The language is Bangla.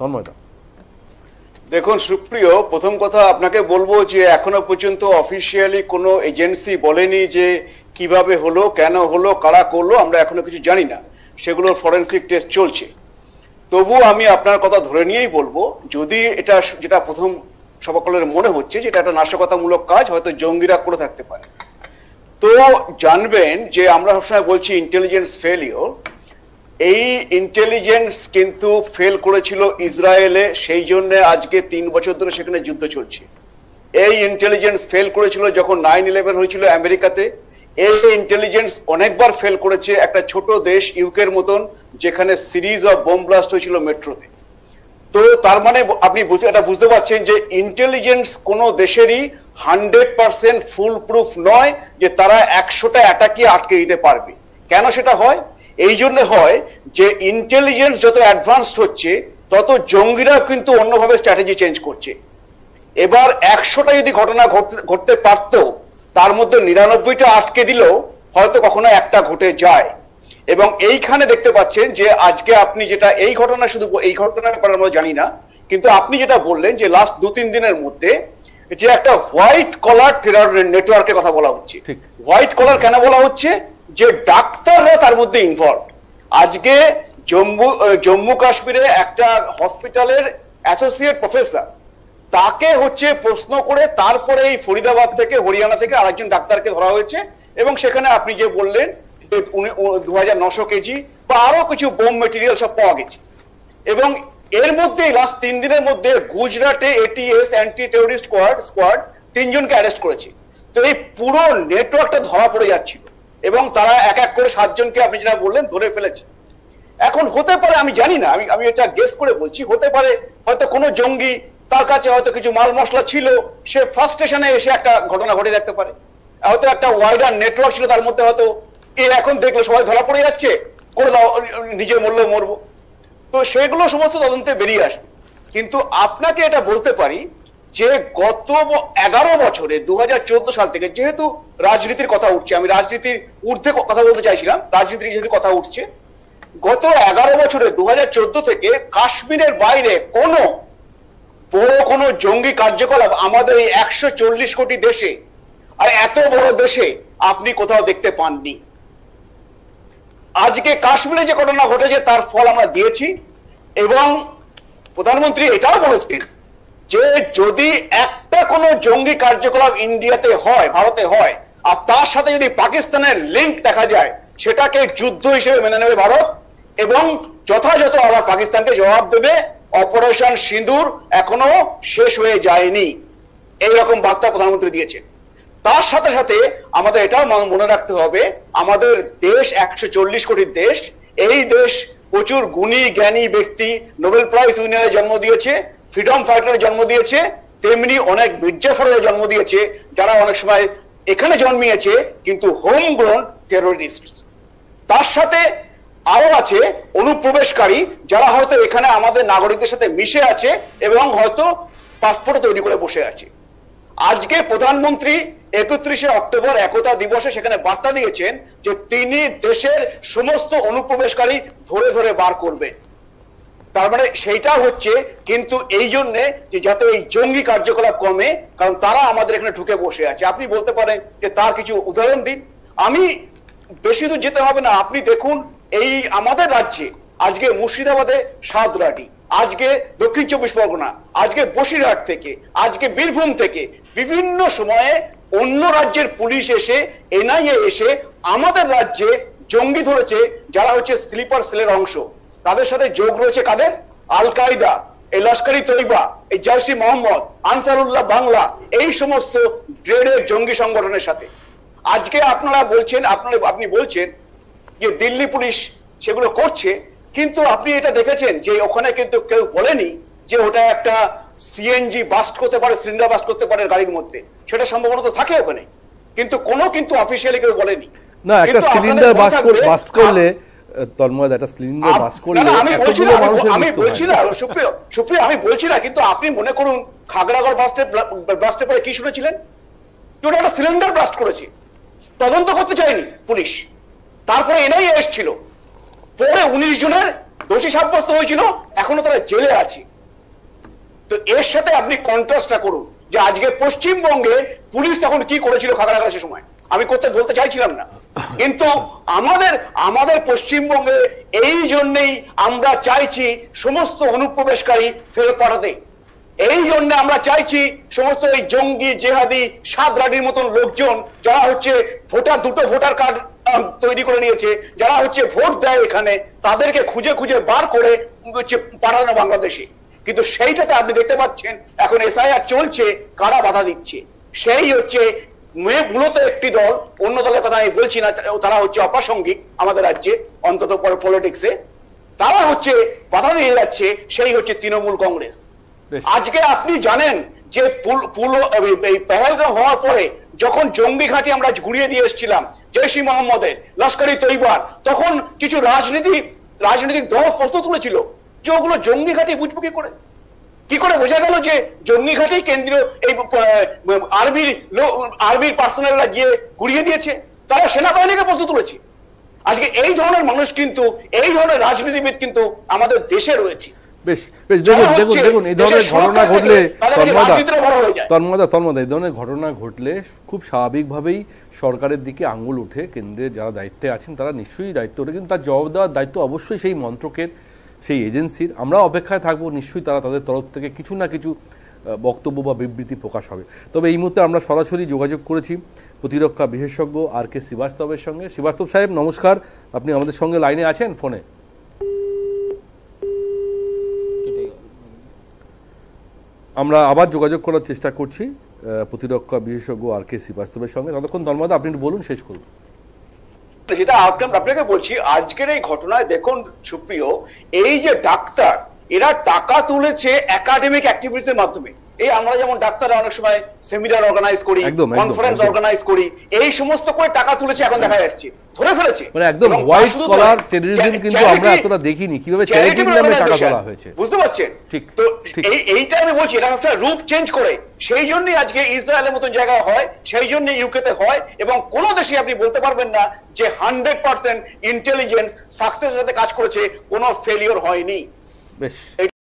তন্ময়দা। দেখুন সুপ্রিয়, প্রথম কথা আপনাকে বলবো যে এখনো পর্যন্ত অফিসিয়ালি কোনো এজেন্সি বলেনি যে কিভাবে হলো, কেন হলো, কারা করলো, আমরা এখনো কিছু জানি না, সেগুলোর ফরেন্সিক টেস্ট চলছে। তবু আমি আপনার কথা ধরে নিয়েই বলবো, যদি এটা যেটা প্রথম সবাকলের মনে হচ্ছে যে এটা একটা নাশকতামূলক কাজ, হয়তো জঙ্গিরা করে থাকতে পারে, তো জানবেন যে আমরা সবসময় বলছি ইন্টেলিজেন্স ফেলিওর। এই ইন্টেলিজেন্স কিন্তু ফেল করেছিল ইসরায়েলে, সেই জন্য আজকে 3 বছর ধরে সেখানে যুদ্ধ চলছে। এই ইন্টেলিজেন্স ফেল করেছিল যখন 9/11 হয়েছিল আমেরিকাতে। এই ইন্টেলিজেন্স অনেকবার ফেল করেছে একটা ছোট দেশ ইউকের মতন, যেখানে সিরিজ অফ বোম ব্লাস্ট হয়েছিল মেট্রোতে। তো তার মানে আপনি এটা বুঝতে পারছেন যে ইন্টেলিজেন্স কোনো দেশেরই 100% ফুল প্রুফ নয় যে তারা 100টা অ্যাটাকই আটকে দিতে পারবে। কেন সেটা হয়? এই জন্য হয় যে ইন্টেলিজেন্স যত অ্যাডভান্সড হচ্ছে তত জঙ্গিরা কিন্তু অন্যভাবে স্ট্র্যাটেজি চেঞ্জ করছে। এবার 100টা যদি ঘটনা ঘটতে পারত, তার মধ্যে 99টা আটকে দিলেও হয়তো কখনো একটা ঘটে যায়। এবং এইখানে দেখতে পাচ্ছেন যে আজকে আপনি যেটা এই ঘটনা, শুধু এই ঘটনার ব্যাপারে আমরা জানি না, কিন্তু আপনি যেটা বললেন যে লাস্ট 2-3 দিনের মধ্যে যে একটা হোয়াইট কলার টেরর নেটওয়ার্কের কথা বলা হচ্ছে। হোয়াইট কলার কেন বলা হচ্ছে? যে ডাক্তাররা তার মধ্যে ইনভলভ। আজকে জম্মু কাশ্মীরে একটা হসপিটালের অ্যাসোসিয়েট প্রফেসর, তাকে হচ্ছে প্রশ্ন করে তারপরে এই ফরিদাবাদ থেকে, হরিয়ানা থেকে আরেকজন ডাক্তারকে ধরা হয়েছে, এবং সেখানে আপনি যে বললেন 2900 কেজি বা আরো কিছু বোম মেটেরিয়াল সব পাওয়া গেছে। এবং এর মধ্যে লাস্ট 3 দিনের মধ্যে গুজরাটে এটিএস অ্যান্টি টেররিস্ট স্কোয়াড 3 জনকে অ্যারেস্ট করেছে। তো এই পুরো নেটওয়ার্কটা ধরা পড়ে যাচ্ছিল, এবং তারা এক এক করে 7 জনকে আপনি যেটা বললেন ধরে ফেলেছে। এখন হতে পারে, আমি জানি না, আমি এটা গেস করে বলছি, হতে পারে হয়তো কোনো জঙ্গি, তার কাছে হয়তো কিছু মাল মশলা ছিল, সে ফার্স্ট স্টেশনে এসে একটা ঘটনা ঘটে দেখতে পারে। হয়তো একটা ওয়াইডার নেটওয়ার্ক ছিল তার মধ্যে, হয়তো এখন দেখলো সবাই ধরা পড়ে যাচ্ছে, করে দাও, নিজে মরলেও মরবো। তো সেগুলো সমস্ত তদন্তে বেরিয়ে আসবে। কিন্তু আপনাকে এটা বলতে পারি যে গত 11 বছরে 2014 সাল থেকে, যেহেতু রাজনীতির কথা উঠছে, আমি রাজনীতির ঊর্ধ্বে কথা বলতে চাইছিলাম, রাজনীতির যেহেতু কথা উঠছে, গত 11 বছরে 2014 থেকে কাশ্মীরের বাইরে কোনো বড় কোনো জঙ্গি কার্যকলাপ আমাদের এই 140 কোটি দেশে, আর এত বড় দেশে আপনি কোথাও দেখতে পাননি। আজকে কাশ্মীরে যে ঘটনা ঘটেছে তার ফল আমরা দিয়েছি, এবং প্রধানমন্ত্রী এটাও বলেছেন যে যদি একটা কোনো জঙ্গি কার্যকলাপ ইন্ডিয়াতে হয়, ভারতে হয়, আর তার সাথে যদি পাকিস্তানের লিঙ্ক দেখা যায়, সেটাকে যুদ্ধ হিসেবে মেনে নেবে ভারত, এবং যথাযথ আবার পাকিস্তানকে জবাব দেবে। অপারেশন সিঁদুর এখনো শেষ হয়ে যায়নি, এইরকম বার্তা প্রধানমন্ত্রী দিয়েছেন। তার সাথে সাথে আমাদের এটাও মনে রাখতে হবে, আমাদের দেশ 140 কোটির দেশ, এই দেশ প্রচুর গুণী জ্ঞানী ব্যক্তি, নোবেল প্রাইজ উইনারের জন্ম দিয়েছে, ফ্রিডম ফাইটারের জন্ম দিয়েছে, তেমনি অনেক মির্জাফরের জন্ম দিয়েছে, যারা অনেক সময় এখানে জন্মিয়েছে কিন্তু হোম গ্রোন টেররিস্ট। তার সাথে আরো আছে অনুপ্রবেশকারী, যারা হয়তো এখানে আমাদের নাগরিকদের সাথে মিশে আছে এবং হয়তো পাসপোর্ট তৈরি করে বসে আছে। আজকে প্রধানমন্ত্রী 31শে অক্টোবর একতা দিবসে সেখানে বার্তা দিয়েছেন যে তিনি দেশের সমস্ত অনুপ্রবেশকারী ধরে ধরে বার করবেন। তার মানে সেইটা হচ্ছে কিন্তু এই জন্যে যে যাতে এই জঙ্গি কার্যকলাপ কমে, কারণ তারা আমাদের এখানে ঢুকে বসে আছে। আপনি বলতে পারেন যে তার কিছু উদাহরণ দিন, আমি বেশি দূর যেতে হবে না, আপনি দেখুন এই আমাদের রাজ্যে আজকে মুর্শিদাবাদে সাদরাটি, আজকে দক্ষিণ 24 পরগনা, আজকে বসিরহাট থেকে, আজকে বীরভূম থেকে বিভিন্ন সময়ে অন্য রাজ্যের পুলিশ এসে, এনআইএ এসে আমাদের রাজ্যে জঙ্গি ধরেছে, যারা হচ্ছে স্লিপার সেলের অংশ। তাদের সাথে যোগ রয়েছে কাদের? আল কায়দা, এই লস্করি তৈবা, এই জার্সি মোহাম্মদ, আনসারুল্লাহ বাংলা, এই সমস্ত গ্রেডের জঙ্গি সংগঠনের সাথে। আজকে আপনারা বলছেন, আপনি বলছেন যে দিল্লি পুলিশ সেগুলো করছে, কিন্তু আপনি এটা দেখেছেন যে ওখানে কিন্তু কেউ বলেনি যে ওটা একটা সিএনজি বাস্ট করতে পারে, সিলিন্ডার বাস্ট করতে পারে গাড়ির মধ্যে, সেটা সম্ভবত থাকে ওখানে, কিন্তু কোনো কিন্তু অফিসিয়ালি কেউ বলেনি। না, একটা সিলিন্ডার বাস্ট করলে তন্ময়, একটা সিলিন্ডার বাস্ট করলে আমি বলছি না সুপ্রিয়, আমি বলছি না, কিন্তু আপনি মনে করুন খাগড়াগড় ব্লাস্টের পরে কি শুনেছিলেন? ওটা একটা সিলিন্ডার ব্লাস্ট করেছে, তদন্ত করতে চায়নি পুলিশ, তারপরে এনআইএ এসেছিল, পরে 19 জনের দোষী সাব্যস্ত হয়েছিল, এখনো তারা জেলে আছে। তো এর সাথে আপনি কন্ট্রাস্টটা করুন যে আজকে পশ্চিমবঙ্গে পুলিশ তখন কি করেছিল খাগড়াগড়ার সময়, আমি বলতে চাইছিলাম না, কিন্তু আমাদের পশ্চিমবঙ্গে এই জন্যই আমরা চাইছি সমস্ত অনুপ্রবেশকারী ফেরত পাঠাতে। এই জন্য আমরা চাইছি সমস্ত এই জঙ্গি জেহাদি সাদরাডির মতন লোকজন যারা হচ্ছে দুটো ভোটার কার্ড তৈরি করে নিয়েছে, যারা হচ্ছে ভোট দেয় এখানে, তাদেরকে খুঁজে খুঁজে বার করে হচ্ছে পাঠানো বাংলাদেশে। কিন্তু সেইটাতে আপনি দেখতে পাচ্ছেন এখন এসআইআর চলছে, কারা বাধা দিচ্ছে? সেই হচ্ছে মূলত একটি দল, অন্য দলের কথা আমি বলছি না, তারা হচ্ছে অপ্রাসঙ্গিক আমাদের রাজ্যে, অন্তত পলিটিক্সে তারা হচ্ছে বাধা দিয়ে যাচ্ছে, সেই হচ্ছে তৃণমূল কংগ্রেস। আজকে আপনি জানেন যে পেহেলগাঁও হওয়ার পরে যখন জঙ্গি ঘাঁটি আমরা ঘুরিয়ে দিয়ে এসেছিলাম জৈশ-ই মোহাম্মদের, লস্করি তৈবার, তখন কিছু রাজনৈতিক দল প্রশ্ন তুলেছিল যে ওগুলো জঙ্গি ঘাঁটি বুঝবো কি করে বোঝা গেল যে জঙ্গি ঘাঁটি কেন্দ্রীয় এই আর্মির পার্সোনালরা গিয়ে ঘুরিয়ে দিয়েছে, তারা সেনাবাহিনীকে প্রশ্ন তুলেছে। আজকে এই ধরনের মানুষ কিন্তু, এই ধরনের রাজনীতিবিদ কিন্তু আমাদের দেশে রয়েছে। বেশ বেশ দেখুন এই ধরনের ঘটনা ঘটলে তন্ময়দা এই ধরনের ঘটনা ঘটলে খুব স্বাভাবিকভাবেই সরকারের দিকে আঙ্গুল উঠে, কেন্দ্রের যারা দায়িত্বে আছেন তারা নিশ্চয়ই দায়িত্ব ওঠে, কিন্তু তার জবাব দেওয়ার দায়িত্ব অবশ্যই সেই মন্ত্রকের, সেই এজেন্সির। আমরা অপেক্ষায় থাকবো, নিশ্চয়ই তারা তাদের তরফ থেকে কিছু না কিছু বক্তব্য বা বিবৃতি প্রকাশ হবে। তবে এই মুহূর্তে আমরা সরাসরি যোগাযোগ করেছি প্রতিরক্ষা বিশেষজ্ঞ আর.কে শ্রীবাস্তবের সঙ্গে। শ্রীবাস্তব সাহেব নমস্কার, আপনি আমাদের সঙ্গে লাইনে আছেন ফোনে? আমরা আবার যোগাযোগ করার চেষ্টা করছি প্রতিরক্ষা বিশেষজ্ঞ আর.কে শ্রীবাস্তবের সঙ্গে। ততক্ষণ তন্ময়দা আপনি বলুন, শেষ করুন। যেটা আপনাকে বলছি, আজকের এই ঘটনায় দেখুন সুপ্রিয়, এই যে ডাক্তার, এরা টাকা তুলেছে একাডেমিক অ্যাক্টিভিটিসের মাধ্যমে। এই আমরা যেমন ডাক্তাররা অনেক সময় সেমিনার অর্গানাইজ করি, কনফারেন্স অর্গানাইজ করি, এই সমস্ত করে টাকা তুলেছে, এখন দেখা যাচ্ছে ধরে ফেলেছে। মানে একদম হোয়াইট কলার টেররিজম কিন্তু আমরা এতটা দেখিনি, কিভাবে চ্যারিটি নামে টাকা তোলা হয়েছে, বুঝতে পারছেন? ঠিক। তো এইটা আমি বলছি, এটা একটা রূপ চেঞ্জ করে, সেই জন্যই আজকে ইসরায়েলের মতন জায়গায় হয়, সেই জন্য ইউকেতে হয়, এবং কোন দেশে আপনি বলতে পারবেন না যে 100% ইন্টেলিজেন্স সাকসেসের সাথে কাজ করেছে, কোনো ফেলিওর হয়নি। বেশ।